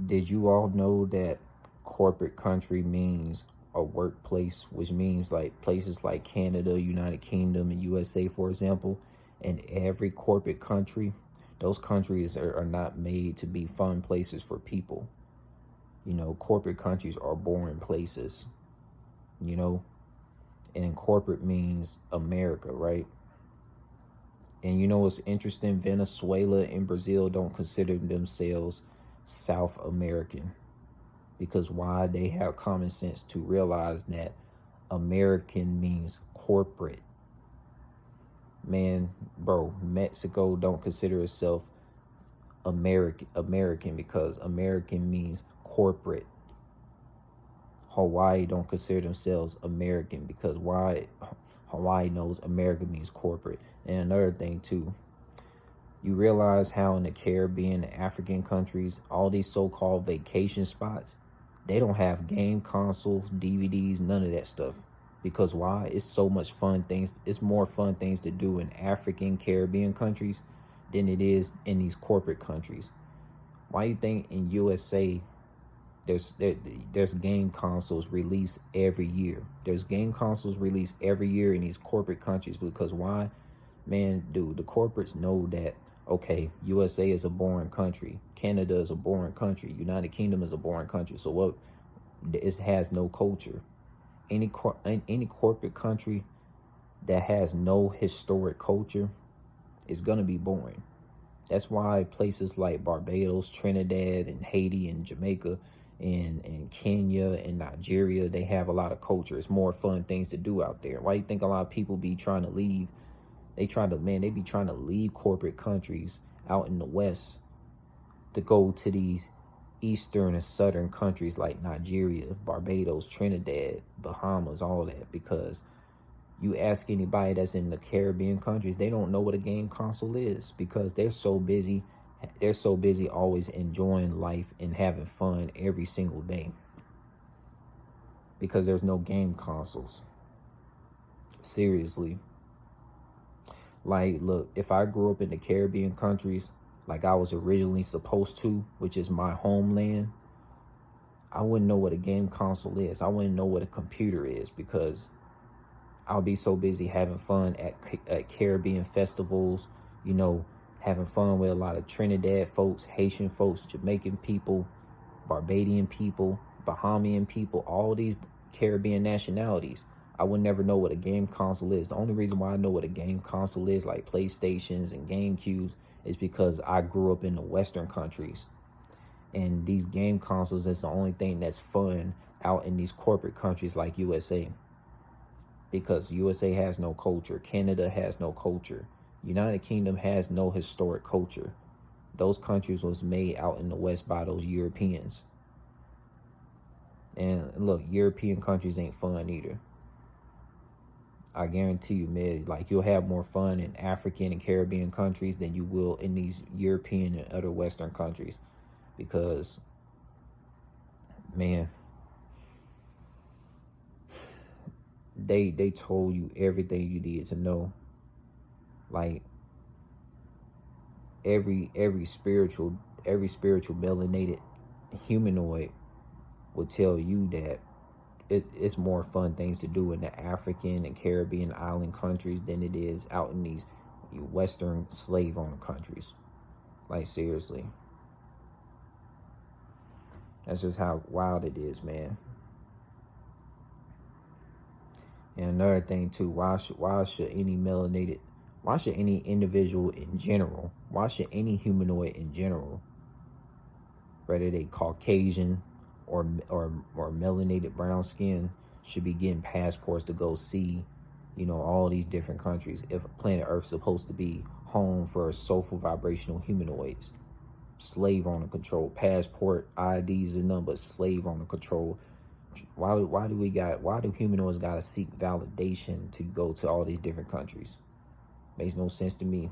Did you all know that corporate country means a workplace, which means like places like Canada, United Kingdom, and USA, for example, and every corporate country, those countries are not made to be fun places for people. Corporate countries are boring places, you know, and corporate means America, right? And what's interesting? Venezuela and Brazil don't consider themselves South American. Because why? They have common sense to realize that American means corporate. Man, bro, Mexico don't consider itself American because American means corporate. Hawaii don't consider themselves American because why? Hawaii knows America means corporate. And another thing too, you realize how in the Caribbean, African countries, all these so-called vacation spots, they don't have game consoles, DVDs, none of that stuff. Because why? It's so much fun things. It's more fun things to do in African, Caribbean countries than it is in these corporate countries. Why you think in USA there's game consoles released every year? There's game consoles released every year in these corporate countries because why? Man, dude, the corporates know that, okay, USA is a boring country. Canada is a boring country. United Kingdom is a boring country. So what? It has no culture. Any corporate country that has no historic culture is going to be boring. That's why places like Barbados, Trinidad, and Haiti, and Jamaica, and Kenya, and Nigeria, they have a lot of culture. It's more fun things to do out there. Why do you think a lot of people be trying to leave? They be trying to leave corporate countries out in the West to go to these eastern and southern countries like Nigeria, Barbados, Trinidad, Bahamas, all that, because you ask anybody that's in the Caribbean countries, they don't know what a game console is because they're so busy always enjoying life and having fun every single day because there's no game consoles. Seriously. Like, look, if I grew up in the Caribbean countries like I was originally supposed to, which is my homeland, I wouldn't know what a game console is. I wouldn't know what a computer is because I'll be so busy having fun at Caribbean festivals, having fun with a lot of Trinidad folks, Haitian folks, Jamaican people, Barbadian people, Bahamian people, all these Caribbean nationalities. I would never know what a game console is. The only reason why I know what a game console is, like PlayStations and GameCubes, is because I grew up in the Western countries. And these game consoles is the only thing that's fun out in these corporate countries like USA. Because USA has no culture. Canada has no culture. United Kingdom has no historic culture. Those countries was made out in the West by those Europeans. And look, European countries ain't fun either. I guarantee you, man, like you'll have more fun in African and Caribbean countries than you will in these European and other Western countries. Because, man, they told you everything you needed to know. Like every spiritual melanated humanoid will tell you that it's more fun things to do in the African and Caribbean island countries than it is out in these Western slave owner countries. Like, seriously. That's just how wild it is, man. And another thing too, why should any individual in general, why should any humanoid in general, whether they Caucasian or melanated brown skin, should be getting passports to go see, all these different countries if planet Earth's supposed to be home for soulful vibrational humanoids? Slave owner control, passport, IDs and numbers, slave owner control. Why do humanoids gotta seek validation to go to all these different countries? Makes no sense to me.